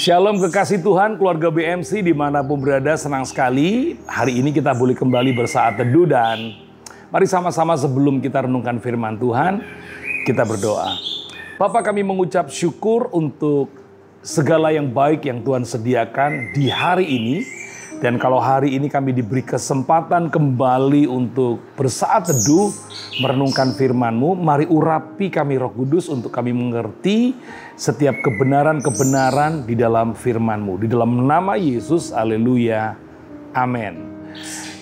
Shalom kekasih Tuhan, keluarga BMC dimanapun berada, senang sekali hari ini kita boleh kembali bersaat teduh dan mari sama-sama sebelum kita renungkan firman Tuhan, kita berdoa. Bapa, kami mengucap syukur untuk segala yang baik yang Tuhan sediakan di hari ini. Dan kalau hari ini kami diberi kesempatan kembali untuk bersaat teduh, merenungkan firman-Mu, mari urapi kami Roh Kudus untuk kami mengerti setiap kebenaran-kebenaran di dalam firman-Mu. Di dalam nama Yesus, haleluya, amin.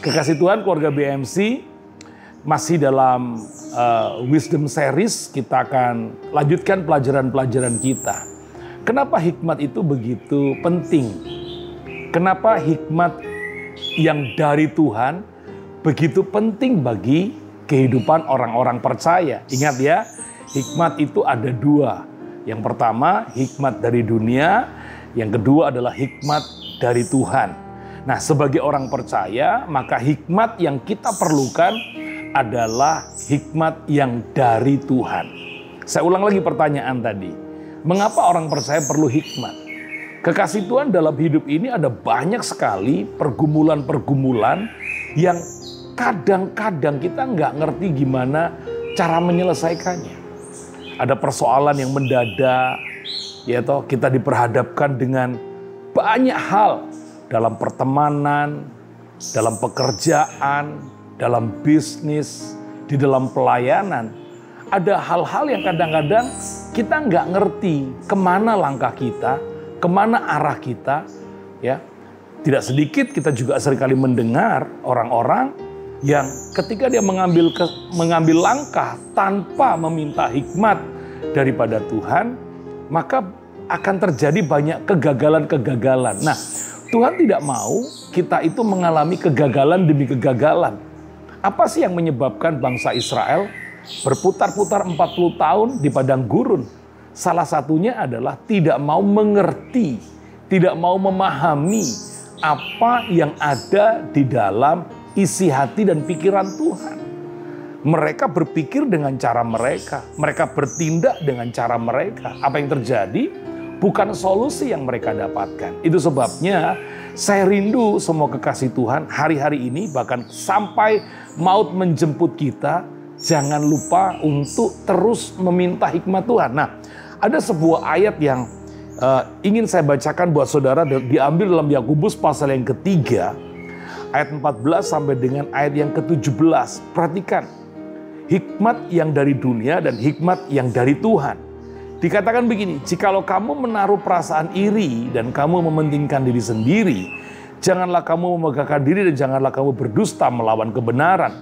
Kekasih Tuhan, keluarga BMC, masih dalam Wisdom Series, kita akan lanjutkan pelajaran-pelajaran kita. Kenapa hikmat itu begitu penting? Kenapa hikmat yang dari Tuhan begitu penting bagi kehidupan orang-orang percaya? Ingat ya, hikmat itu ada dua. Yang pertama, hikmat dari dunia. Yang kedua adalah hikmat dari Tuhan. Nah, sebagai orang percaya, maka hikmat yang kita perlukan adalah hikmat yang dari Tuhan. Saya ulang lagi pertanyaan tadi. Mengapa orang percaya perlu hikmat? Kekasih Tuhan, dalam hidup ini ada banyak sekali pergumulan-pergumulan yang kadang-kadang kita nggak ngerti gimana cara menyelesaikannya. Ada persoalan yang mendadak, ya toh, kita diperhadapkan dengan banyak hal dalam pertemanan, dalam pekerjaan, dalam bisnis, di dalam pelayanan. Ada hal-hal yang kadang-kadang kita nggak ngerti kemana langkah kita, kemana arah kita, ya. Tidak sedikit kita juga seringkali mendengar orang-orang yang ketika dia mengambil langkah tanpa meminta hikmat daripada Tuhan, maka akan terjadi banyak kegagalan-kegagalan. Nah, Tuhan tidak mau kita itu mengalami kegagalan demi kegagalan. Apa sih yang menyebabkan bangsa Israel berputar-putar 40 tahun di padang gurun? Salah satunya adalah tidak mau mengerti, tidak mau memahami apa yang ada di dalam isi hati dan pikiran Tuhan. Mereka berpikir dengan cara mereka bertindak dengan cara mereka. Apa yang terjadi bukan solusi yang mereka dapatkan. Itu sebabnya saya rindu semua kekasih Tuhan hari-hari ini, bahkan sampai maut menjemput kita, jangan lupa untuk terus meminta hikmat Tuhan. Nah, ada sebuah ayat yang ingin saya bacakan buat saudara, diambil dalam Yakobus pasal yang ketiga, ayat 14 sampai dengan ayat yang ke-17. Perhatikan, hikmat yang dari dunia dan hikmat yang dari Tuhan. Dikatakan begini, jikalau kamu menaruh perasaan iri dan kamu mementingkan diri sendiri, janganlah kamu memegahkan diri dan janganlah kamu berdusta melawan kebenaran.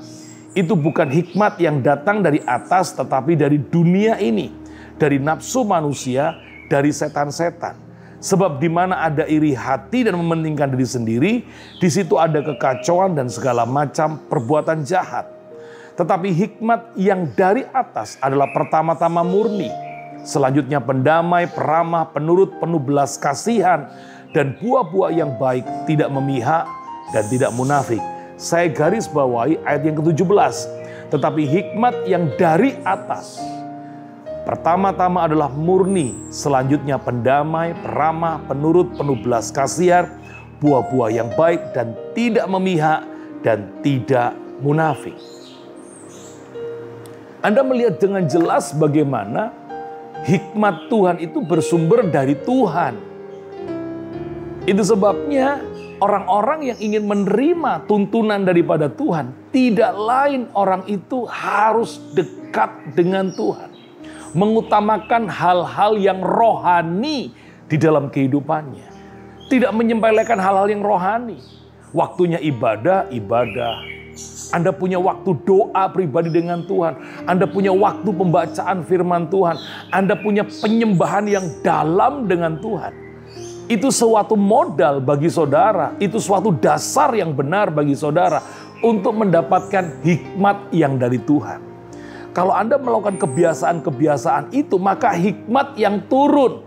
Itu bukan hikmat yang datang dari atas, tetapi dari dunia ini, dari nafsu manusia, dari setan-setan. Sebab di mana ada iri hati dan mementingkan diri sendiri, di situ ada kekacauan dan segala macam perbuatan jahat. Tetapi hikmat yang dari atas adalah pertama-tama murni, selanjutnya pendamai, peramah, penurut, penuh belas kasihan, dan buah-buah yang baik, tidak memihak dan tidak munafik. Saya garis bawahi ayat yang ke-17. Tetapi hikmat yang dari atas pertama-tama adalah murni, selanjutnya pendamai, peramah, penurut, penuh belas kasihan, buah-buah yang baik dan tidak memihak dan tidak munafik. Anda melihat dengan jelas bagaimana hikmat Tuhan itu bersumber dari Tuhan. Itu sebabnya orang-orang yang ingin menerima tuntunan daripada Tuhan, tidak lain orang itu harus dekat dengan Tuhan. Mengutamakan hal-hal yang rohani di dalam kehidupannya. Tidak menyepelekan hal-hal yang rohani. Waktunya ibadah. Anda punya waktu doa pribadi dengan Tuhan. Anda punya waktu pembacaan firman Tuhan. Anda punya penyembahan yang dalam dengan Tuhan. Itu suatu modal bagi saudara. Itu suatu dasar yang benar bagi saudara untuk mendapatkan hikmat yang dari Tuhan. Kalau Anda melakukan kebiasaan-kebiasaan itu, maka hikmat yang turun,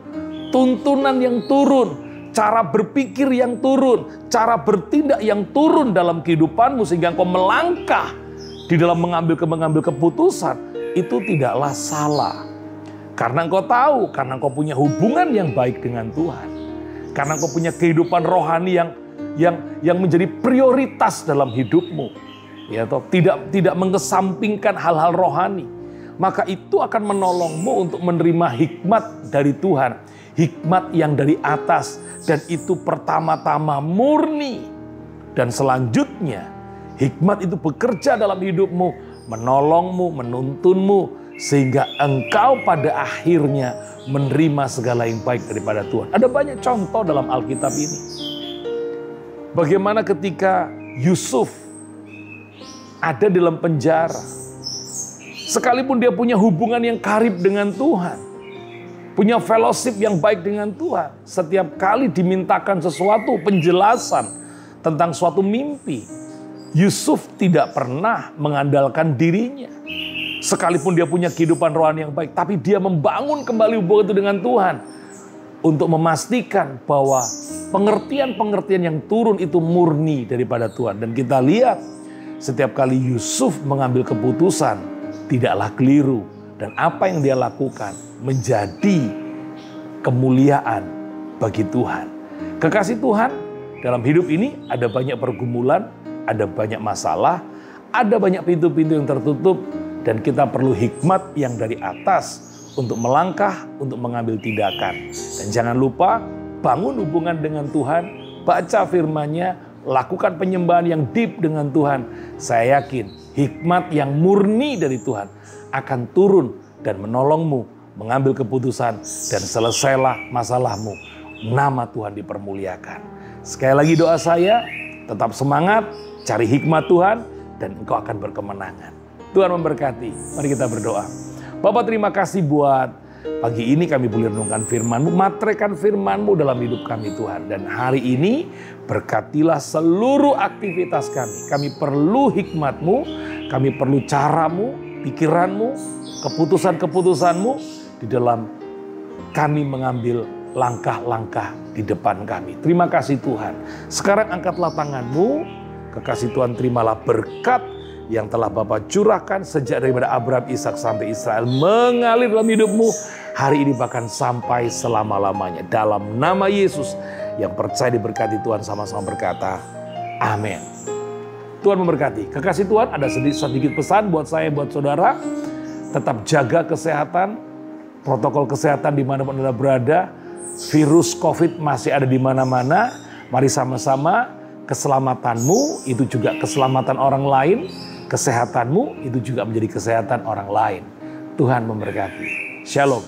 tuntunan yang turun, cara berpikir yang turun, cara bertindak yang turun dalam kehidupanmu sehingga engkau melangkah di dalam mengambil keputusan, itu tidaklah salah. Karena engkau tahu, karena engkau punya hubungan yang baik dengan Tuhan. Karena engkau punya kehidupan rohani yang menjadi prioritas dalam hidupmu. Ya toh, tidak mengesampingkan hal-hal rohani. Maka itu akan menolongmu untuk menerima hikmat dari Tuhan. Hikmat yang dari atas. Dan itu pertama-tama murni. Dan selanjutnya hikmat itu bekerja dalam hidupmu. Menolongmu, menuntunmu. Sehingga engkau pada akhirnya menerima segala yang baik daripada Tuhan. Ada banyak contoh dalam Alkitab ini. Bagaimana ketika Yusuf ada dalam penjara. Sekalipun dia punya hubungan yang karib dengan Tuhan. Punya fellowship yang baik dengan Tuhan. Setiap kali dimintakan sesuatu, penjelasan tentang suatu mimpi. Yusuf tidak pernah mengandalkan dirinya. Sekalipun dia punya kehidupan rohani yang baik. Tapi dia membangun kembali hubungan itu dengan Tuhan. Untuk memastikan bahwa pengertian-pengertian yang turun itu murni daripada Tuhan. Dan kita lihat setiap kali Yusuf mengambil keputusan tidaklah keliru. Dan apa yang dia lakukan menjadi kemuliaan bagi Tuhan. Kekasih Tuhan, dalam hidup ini ada banyak pergumulan, ada banyak masalah, ada banyak pintu-pintu yang tertutup. Dan kita perlu hikmat yang dari atas untuk melangkah, untuk mengambil tindakan. Dan jangan lupa bangun hubungan dengan Tuhan, baca firman-Nya, lakukan penyembahan yang deep dengan Tuhan. Saya yakin hikmat yang murni dari Tuhan akan turun dan menolongmu mengambil keputusan dan selesailah masalahmu. Nama Tuhan dipermuliakan. Sekali lagi doa saya, tetap semangat, cari hikmat Tuhan dan engkau akan berkemenangan. Tuhan memberkati. Mari kita berdoa. Bapak terima kasih buat pagi ini kami boleh renungkan firman-Mu, materaikan firman-Mu dalam hidup kami Tuhan. Dan hari ini berkatilah seluruh aktivitas kami. Kami perlu hikmat-Mu, kami perlu cara-Mu, pikiran-Mu, keputusan-keputusan-Mu di dalam kami mengambil langkah-langkah di depan kami. Terima kasih Tuhan. Sekarang angkatlah tangan-Mu, kekasih Tuhan terimalah berkat yang telah Bapa curahkan sejak daripada Abraham, Ishak sampai Israel mengalir dalam hidupmu hari ini bahkan sampai selama-lamanya. Dalam nama Yesus yang percaya diberkati Tuhan sama-sama berkata, amin. Tuhan memberkati. Kekasih Tuhan, ada sedikit pesan buat saya, buat saudara. Tetap jaga kesehatan, protokol kesehatan dimanapun Anda berada. Virus COVID masih ada di mana-mana. Mari sama-sama, keselamatanmu itu juga keselamatan orang lain. Kesehatanmu itu juga menjadi kesehatan orang lain. Tuhan memberkati. Shalom.